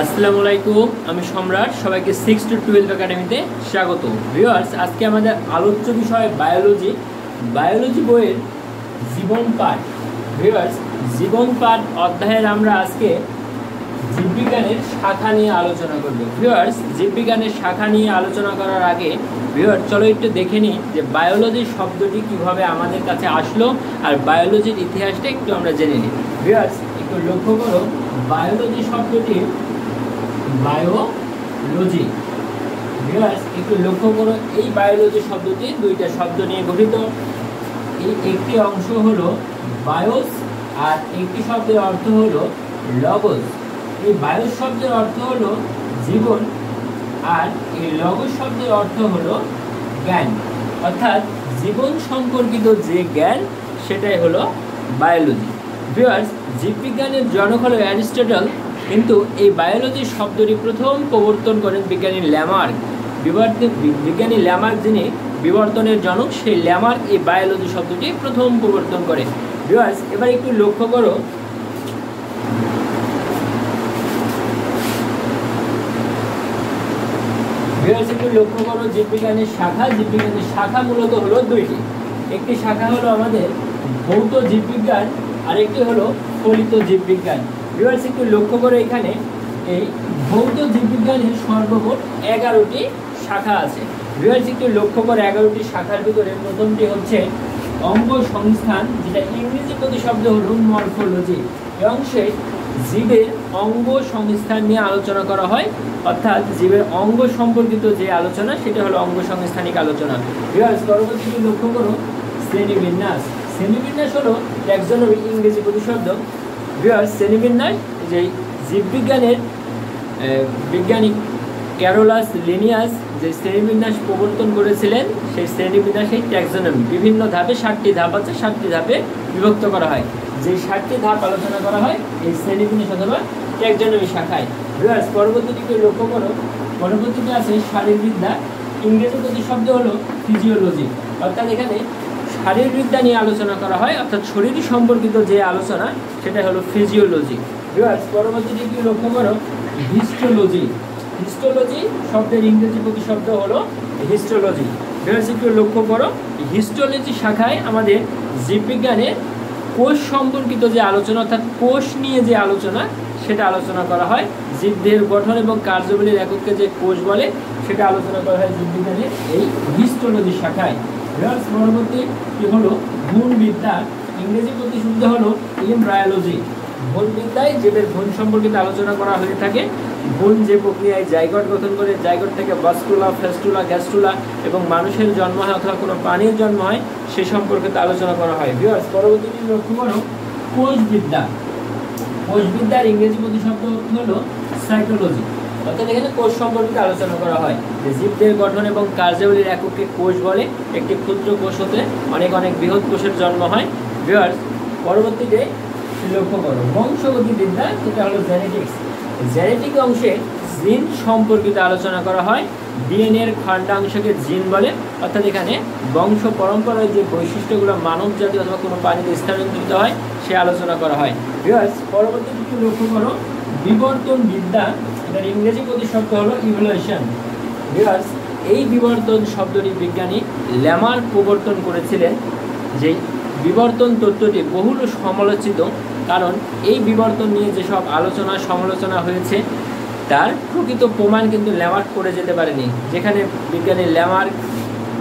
আসসালামু আলাইকুম, আমি সম্রাট। সবাইকে 6 to 12 একাডেমিতে স্বাগত। ভিউয়ার্স, আজকে আমাদের আলোচ্য বিষয় বায়োলজি বইয়ের জীবন পাঠ। ভিউয়ার্স, জীবন পাঠ অধ্যায়ের আমরা আজকে জীববিজ্ঞানের শাখা নিয়ে আলোচনা করব। ভিউয়ার্স, জীববিজ্ঞানের শাখা নিয়ে আলোচনা করার আগে ভিউয়ার্স চলো একটু দেখে নিই যে বায়োলজি শব্দটি কিভাবে আমাদের কাছে আসলো আর বায়োলজির ইতিহাসটা একটু আমরা জেনে নিই। ভিউয়ার্স, একটু লক্ষ্য করো, বায়োলজি শব্দটি বায়োলজি। ভিউয়ার্স, একটু লক্ষ্য করো, এই বায়োলজি শব্দটি দুইটা শব্দ নিয়ে গঠিত। এই একটি অংশ হলো বায়োস আর একটি শব্দের অর্থ হলো লগোস। এই বায়োস শব্দের অর্থ হলো জীবন আর এই লগোস শব্দের অর্থ হলো জ্ঞান, অর্থাৎ জীবন সম্পর্কিত যে জ্ঞান সেটাই হলো বায়োলজি। ভিউয়ার্স, জীববিজ্ঞানের জনক হলো অ্যারিস্টটল, কিন্তু এই বায়োলজি শব্দটি প্রথম প্রবর্তন করেন বিজ্ঞানী ল্যামার্ক। বিজ্ঞানী ল্যামার্ক যিনি বিবর্তনের জনক, সেই ল্যামার্ক এই বায়োলজি শব্দটি প্রথম প্রবর্তন করে। ভিউয়ার্স, এবার একটু লক্ষ্য করো, জীববিজ্ঞানের শাখা মূলত হলো দুইটি। একটি শাখা হলো আমাদের ভৌত জীববিজ্ঞান আর একটি হলো ফলিত জীববিজ্ঞান। ভিউয়ার্স, একটু লক্ষ্য করে, এখানে এই ভৌত জীববিজ্ঞানের সর্বমোট 11টি শাখা আছে। ভিউয়ার্স, একটু লক্ষ্য করে, 11টি শাখার ভিতরে প্রথমটি হচ্ছে অঙ্গ সংস্থান, যেটা ইংরেজি প্রতিশব্দ হলো মরফোলজি। এই অংশে জীবের অঙ্গ সংস্থান নিয়ে আলোচনা করা হয়, অর্থাৎ জীবের অঙ্গ সম্পর্কিত যে আলোচনা সেটা হলো অঙ্গ সংস্থানিক আলোচনা। ভিউয়ার্স, পরবর্তী লক্ষ্য করো, শ্রেণীবিন্যাস। শ্রেণীবিন্যাস হলো ট্যাক্সোনমি, ইংরেজি প্রতিশব্দ। ভিউয়ার্স, শ্রেণীবিন্যাস যে জীববিজ্ঞানের বিজ্ঞানী ক্যারোলাস লিনিয়াস যে শ্রেণীবিন্যাস প্রবর্তন করেছিলেন, সেই শ্রেণীবিন্যাসেই ট্যাক্সোনমি। বিভিন্ন ধাপে 7টি ধাপ আছে, 7টি ধাপে বিভক্ত করা হয়। যে 7টি ধাপ আলোচনা করা হয় এই শ্রেণীবিন্যাস অথবা ট্যাক্সোনমি শাখায়। ভিউয়ার্স, পরবর্তীটিকে লক্ষ্য করো, পরবর্তীতে আছে শারীরবিদ্যা, ইংরেজি প্রতিশব্দ হলো ফিজিওলজি, অর্থাৎ এখানে শারীরবিদ্যা নিয়ে আলোচনা করা হয়, অর্থাৎ শরীর সম্পর্কিত যে আলোচনা সেটা হলো ফিজিওলজি। ভিউয়ার্স, পরবর্তীটিকে লক্ষ্য করো, হিস্টোলজি। হিস্টোলজি শব্দের ইংরেজি প্রতিশব্দ হলো হিস্টোলজি। ভিউয়ার্স, একটু লক্ষ্য করো, হিস্টোলজি শাখায় আমাদের জীববিজ্ঞানের কোষ সম্পর্কিত যে আলোচনা, অর্থাৎ কোষ নিয়ে যে আলোচনা সেটা আলোচনা করা হয়। জীবদেহের গঠন এবং কার্যাবলীর এককে যে কোষ বলে সেটা আলোচনা করা হয় জীববিজ্ঞানের এই হিস্টোলজি শাখায়। ভিউয়ার্স, পরবর্তী হলো ভ্রূণবিদ্যা, ইংরেজি প্রতিশব্দ হলো এমব্রায়োলজি। ভ্রূণবিদ্যায় জীবের ভ্রূণ সম্পর্কিত আলোচনা করা হয়ে থাকে। ভ্রূণ যে প্রক্রিয়ায় জাইগট গঠন করে, জাইগট থেকে বাস্কুলা, ফেস্টুলা, গ্যাস্টুলা এবং মানুষের জন্ম হয় অথবা কোনো প্রাণীর জন্ম হয় সে সম্পর্কিত আলোচনা করা হয়। ভিউয়ার্স, পরবর্তীটি লক্ষ্য করো, কোষবিদ্যা। কোষবিদ্যার ইংরেজি প্রতিশব্দ হলো সাইটোলজি, অর্থাৎ এখানে কোষ সম্পর্কিত আলোচনা করা হয়। যে জীবদের গঠন এবং কার্যাবলীর এককে কোষ বলে। একটি ক্ষুদ্র কোষ হতে অনেক বৃহৎ কোষের জন্ম হয়। ভিউয়ার্স, পরবর্তীতে লক্ষ্য করো, বংশগতিবিদ্যা, যেটা হলো জেনেটিক্স। জেনেটিক অংশে জিন সম্পর্কিত আলোচনা করা হয়। ডিএনএর খণ্ডাংশকে জিন বলে, অর্থাৎ এখানে বংশ পরম্পরার যে বৈশিষ্ট্যগুলো মানব জাতি অথবা কোনো প্রাণীতে স্থানান্তরিত হয় সে আলোচনা করা হয়। ভিউয়ার্স, পরবর্তীতে লক্ষ্য করো, বিবর্তন বিদ্যা, এটার ইংরেজি প্রতিশব্দ হলো ইভলিউশন। ভিউয়ার্স, এই বিবর্তন শব্দটি বিজ্ঞানী ল্যামার্ক প্রবর্তন করেছিলেন। যে বিবর্তন তত্ত্বটি বহুল সমালোচিত, কারণ এই বিবর্তন নিয়ে যেসব সমালোচনা হয়েছে তার প্রকৃত প্রমাণ কিন্তু ল্যামার্ক করে যেতে পারেনি। যেখানে বিজ্ঞানী ল্যামার্ক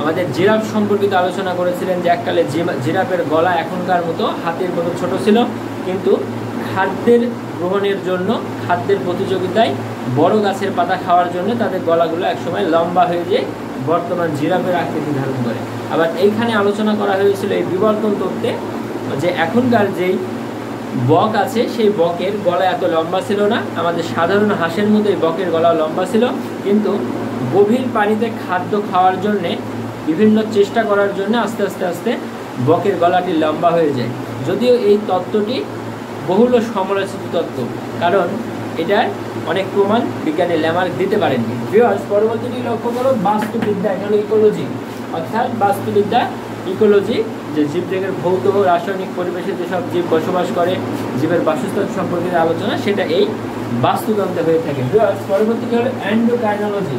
আমাদের জিরাফ সম্পর্কিত আলোচনা করেছিলেন যে এককালে জিরাফের গলা এখনকার মতো হাতের মতো ছোট ছিল, কিন্তু খাদ্যের গ্রহণের জন্য, খাদ্যের প্রতিযোগিতায় বড় গাছের পাতা খাওয়ার জন্য তাদের গলাগুলো একসময় লম্বা হয়ে যায়, বর্তমান জিরাফের আকৃতি ধারণ করে। আবার এইখানে আলোচনা করা হয়েছিল এই বিবর্তন তত্ত্বে যে এখনকার যেই বক আছে সেই বকের গলা এত লম্বা ছিল না, আমাদের সাধারণ হাঁসের মতো এই বকের গলা লম্বা ছিল, কিন্তু গভীর পানিতে খাদ্য খাওয়ার জন্যে বিভিন্ন চেষ্টা করার জন্য আস্তে আস্তে বকের গলাটি লম্বা হয়ে যায়। যদিও এই তত্ত্বটি বহুল সমালোচিত তত্ত্ব, কারণ এটার অনেক প্রমাণ বিজ্ঞানী ল্যামার্ক দিতে পারেননি। ভিউয়ার্স, পরবর্তীটি লক্ষ্য করো, বাস্তুবিদ্যা, এটা হলো ইকোলজি, অর্থাৎ বাস্তুবিদ্যা ইকোলজি, যে জীবদেহের ভৌত রাসায়নিক পরিবেশে যেসব জীব বসবাস করে, জীবের বাসস্থান সম্পর্কিত আলোচনা, সেটা এই বাস্তুতন্ত্রে হয়ে থাকে। পরবর্তীটি হলো এন্ডোক্রাইনোলজি।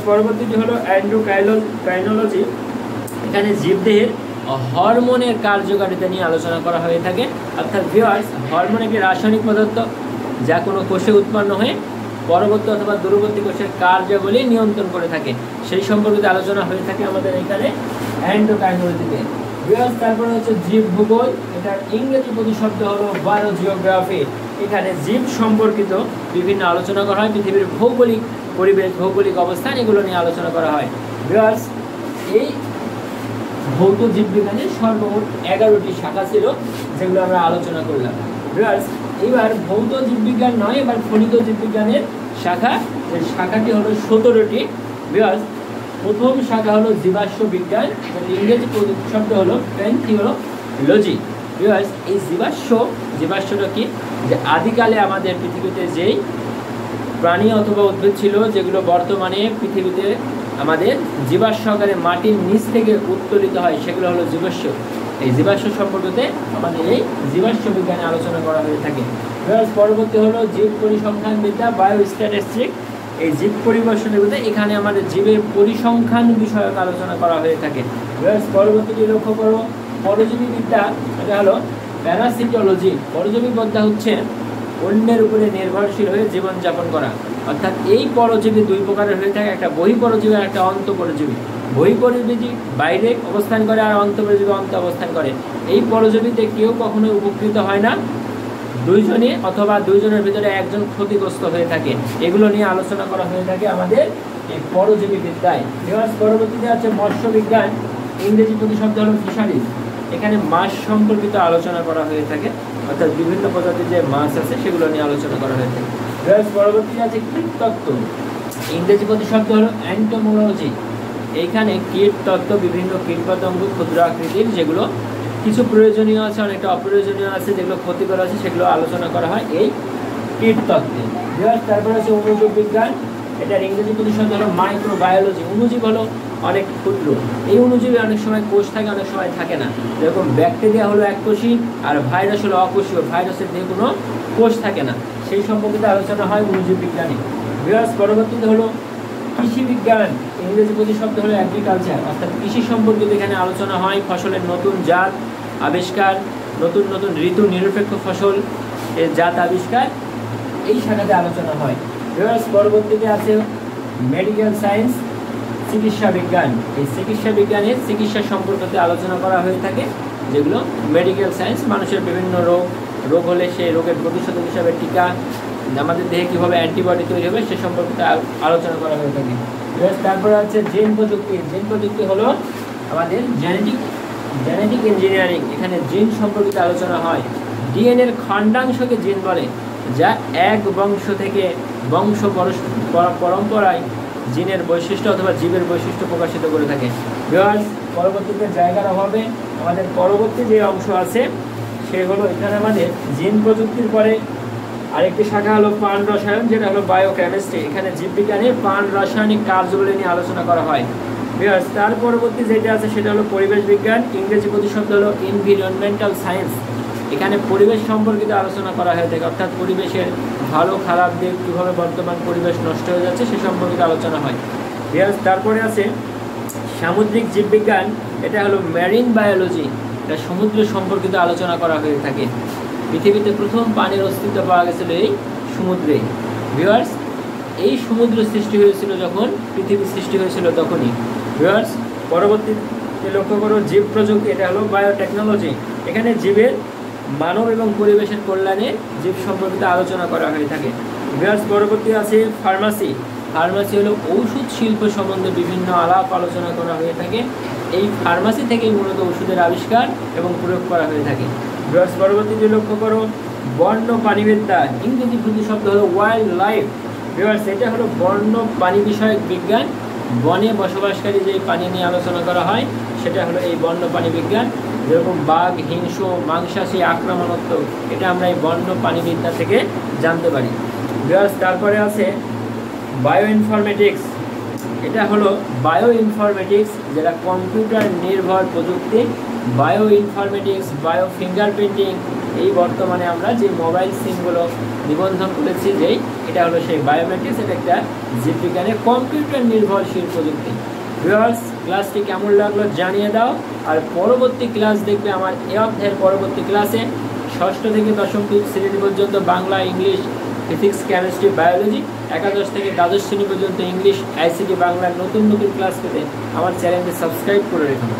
পরবর্তীটি হলো এন্ডোক্রাইনোলজি। এখানে জীবদেহের হরমোনের কার্যকারিতা নিয়ে আলোচনা করা হয়ে থাকে। অর্থাৎ ভিউয়ার্স, হরমোন একটি রাসায়নিক পদার্থ যা কোনো কোষে উৎপন্ন হয়ে পরবর্তী অথবা দূরবর্তী কোষের কার্যাবলী নিয়ন্ত্রণ করে থাকে, সেই সম্পর্কিত আলোচনা হয়ে থাকে আমাদের এখানে এন্ডোক্রাইনোলজিতে। ভিউয়ার্স, তারপরে হচ্ছে জীব ভূগোল। এটার ইংরেজি প্রতিশব্দ হলো বায়োজিওগ্রাফি। এখানে জীব সম্পর্কিত বিভিন্ন আলোচনা করা হয়, পৃথিবীর ভৌগোলিক পরিবেশ, ভৌগোলিক অবস্থান, এগুলো নিয়ে আলোচনা করা হয়। ভিউয়ার্স, এই ভৌত জীববিজ্ঞানের সর্বমোট 11টি শাখা ছিল, যেগুলো আমরা আলোচনা করলাম। ভিউয়ার্স, এবার ভৌত জীববিজ্ঞান নয়, এবার ফলিত জীববিজ্ঞানের শাখা। এই শাখাটি হলো 17টি। ভিউয়ার্স, প্রথম শাখা হলো জীবাশ্ম বিজ্ঞান, ইংরেজি শব্দ হলো প্যান্থিওলজি। ভিউয়ার্স, এই জীবাশ্মটা কি, যে আদিকালে আমাদের পৃথিবীতে যেই প্রাণী অথবা উদ্ভিদ ছিল, যেগুলো বর্তমানে পৃথিবীতে আমাদের জীবাশ্ম আকারে মাটির নিচ থেকে উত্তোলিত হয়, সেগুলো হলো জীবাশ্ম। এই জীবাশ্ম সম্পর্কে আমাদের এই জীবাশ্ম বিজ্ঞানে আলোচনা করা হয়ে থাকে। পরবর্তী হলো জীব পরিসংখ্যান বিদ্যা, বায়োস্ট্যাটিস্টিক। এই জীব পরিবেশনের মধ্যে এখানে আমাদের জীবের পরিসংখ্যান বিষয়ক আলোচনা করা হয়ে থাকে। পরবর্তীটি লক্ষ্য করো, পরজীবী বিদ্যা। এটা হলো প্যারাসিটোলজি। পরজীবী বিদ্যা হচ্ছে অন্যের উপরে নির্ভরশীল হয়ে জীবনযাপন করা। অর্থাৎ এই পরজীবী দুই প্রকারের হয়ে থাকে, একটা বহিঃপরজীবী আর একটা অন্তঃপরজীবী। বহিঃপরজীবী বাইরে অবস্থান করে আর অন্তঃপরজীবী অন্তঃ অবস্থান করে। এই পরজীবীতে কেউ কখনোই উপকৃত হয় না, দুইজনই অথবা দুইজনের ভিতরে একজন ক্ষতিগ্রস্ত হয়ে থাকে। এগুলো নিয়ে আলোচনা করা হয়ে থাকে আমাদের এই পরজীবী বিদ্যায়। পরবর্তীতে আছে মৎস্য বিজ্ঞান। ইংরেজি প্রতিশব্দ হলো ফিশারিজ। এখানে মাছ সম্পর্কিত আলোচনা করা হয়ে থাকে, অর্থাৎ বিভিন্ন প্রজাতির যে মাছ আছে সেগুলো নিয়ে আলোচনা করা হয়ে থাকে। পরবর্তীতে আছে কীটতত্ত্ব। ইংরেজি প্রতিশব্দ হলো এন্টোমোলজি। এইখানে কীটতত্ত্ব বিভিন্ন কীটপতঙ্গ ক্ষুদ্র আকৃতির, যেগুলো কিছু প্রয়োজনীয় আছে, অনেকটা অপ্রয়োজনীয় আছে, যেগুলো ক্ষতিকর আছে, সেগুলো আলোচনা করা হয় এই কীটতত্ত্বে। তারপরে আছে অণুজীব বিজ্ঞান। এটার ইংরেজি প্রতিশব্দ হলো মাইক্রোবায়োলজি। অণুজীব হলো অনেক ক্ষুদ্র। এই অণুজীবে অনেক সময় কোষ থাকে, অনেক সময় থাকে না। যেরকম ব্যাকটেরিয়া হলো এককোষী আর ভাইরাস হলো অকোষীয়। ভাইরাসের দিয়ে কোনো কোষ থাকে না, সেই সম্পর্কিত আলোচনা হয় অণুজীব বিজ্ঞানে। পরবর্তীতে হলো কৃষি বিজ্ঞান। ইংরেজি প্রতিশব্দ হলো এগ্রিকালচার। অর্থাৎ কৃষি সম্পর্কিত এখানে আলোচনা হয়, ফসলের নতুন জাত আবিষ্কার, নতুন নতুন ঋতু নিরপেক্ষ ফসল এর জাত আবিষ্কার, এই শাখাতে আলোচনা হয়। পরবর্তীতে আছে মেডিকেল সায়েন্স, চিকিৎসা বিজ্ঞান। এই চিকিৎসা বিজ্ঞানের চিকিৎসা সম্পর্কিত আলোচনা করা হয়ে থাকে, যেগুলো মেডিকেল সায়েন্স। মানুষের বিভিন্ন রোগ হলে সেই রোগের প্রতিষেধক হিসাবে টিকা, আমাদের দেহে কীভাবে অ্যান্টিবডি তৈরি হবে সে সম্পর্কিত আলোচনা করা হয়ে থাকে। তারপরে আছে জিন প্রযুক্তি। জিন প্রযুক্তি হলো আমাদের জেনেটিক ইঞ্জিনিয়ারিং। এখানে জিন সম্পর্কিত আলোচনা হয়। ডিএনএর খণ্ডাংশকে জিন বলে, যা এক বংশ থেকে বংশ পরম্পরায় জিনের বৈশিষ্ট্য অথবা জীবের বৈশিষ্ট্য প্রকাশিত করে থাকে। পরবর্তীতে জায়গার অভাবে আমাদের পরবর্তী যে অংশ আছে সে হলো, এখানে আমাদের জিন প্রযুক্তির পরে আরেকটি শাখা হলো প্রাণ রসায়ন, যেটা হলো বায়োকেমিস্ট্রি। এখানে জীববিজ্ঞানের প্রাণ রাসায়নিক কার্যগুলি নিয়ে আলোচনা করা হয়। তার পরবর্তী যেটা আছে সেটা হলো পরিবেশ বিজ্ঞান। ইংরেজি প্রতিশব্দ হলো এনভায়রনমেন্টাল সায়েন্স। এখানে পরিবেশ সম্পর্কিত আলোচনা করা হয়ে থাকে, অর্থাৎ পরিবেশের ভালো খারাপ দিক, কীভাবে বর্তমান পরিবেশ নষ্ট হয়ে যাচ্ছে সে সম্পর্কিত আলোচনা হয়। তারপরে আছে সামুদ্রিক জীববিজ্ঞান। এটা হলো মেরিন বায়োলজি। এটা সমুদ্র সম্পর্কিত আলোচনা করা হয়ে থাকে। পৃথিবীতে প্রথম পানির অস্তিত্ব পাওয়া গেছিল এই সমুদ্রে। ভিউয়ার্স, এই সমুদ্র সৃষ্টি হয়েছিল যখন পৃথিবী সৃষ্টি হয়েছিল তখনই। ভিউয়ার্স, পরবর্তীতে লক্ষ্য করো জীব প্রযুক্তি। এটা হলো বায়োটেকনোলজি। এখানে জীবের মানব এবং পরিবেশের কল্যাণে জীব সম্পর্কিত আলোচনা করা হয়ে থাকে। ভিউয়ার্স, পরবর্তী আছে ফার্মাসি। ফার্মাসি হলো ঔষধ শিল্প সম্বন্ধে বিভিন্ন আলাপ আলোচনা করা হয়ে থাকে। এই ফার্মাসি থেকেই মূলত ওষুধের আবিষ্কার এবং প্রয়োগ করা হয়ে থাকে। পরবর্তীতে লক্ষ্য করো বন্য প্রাণীবিদ্যা। ইংরেজি প্রতিশব্দ হলো ওয়াইল্ড লাইফ। ভিউয়ার্স, এটা হলো বন্য প্রাণী বিষয়ক বিজ্ঞান। বনে বসবাসকারী যে প্রাণী নিয়ে আলোচনা করা হয় সেটা হলো এই বন্য প্রাণী বিজ্ঞান। যেরকম বাঘ, হিংস্র, মাংসাশী, আক্রমণাত্মক, এটা আমরা এই বন্য প্রাণীবিদ্যা থেকে জানতে পারি। ভিউয়ার্স, তারপরে আছে বায়ো ইনফরমেটিক্স। এটা হলো বায়ো ইনফরমেটিক্স, যেটা কম্পিউটার নির্ভর প্রযুক্তি। বায়ো ইনফরমেটিক্স, বায়ো ফিঙ্গারপ্রিন্টিং, এই বর্তমানে আমরা যে মোবাইল সিমগুলো নিবন্ধন করেছি যেই, এটা হলো সেই বায়োমেট্রিক্স। এটা একটা জীববিজ্ঞানের কম্পিউটার নির্ভরশীল প্রযুক্তি। ভিউয়ার্স, ক্লাসটি কেমন লাগলো জানিয়ে দাও। আর পরবর্তী ক্লাস দেখবে আমার এই অধ্যায়ের পরবর্তী ক্লাসে 6ষ্ঠ থেকে 10ম শ্রেণী পর্যন্ত Bangla, English, physics, chemistry, biology, একাদশ থেকে দ্বাদশ শ্রেণী পর্যন্ত ইংলিশ, আইসিটি, বাংলার নতুন নতুন ক্লাস পেতে আমার চ্যানেলটি সাবস্ক্রাইব করে রেখো।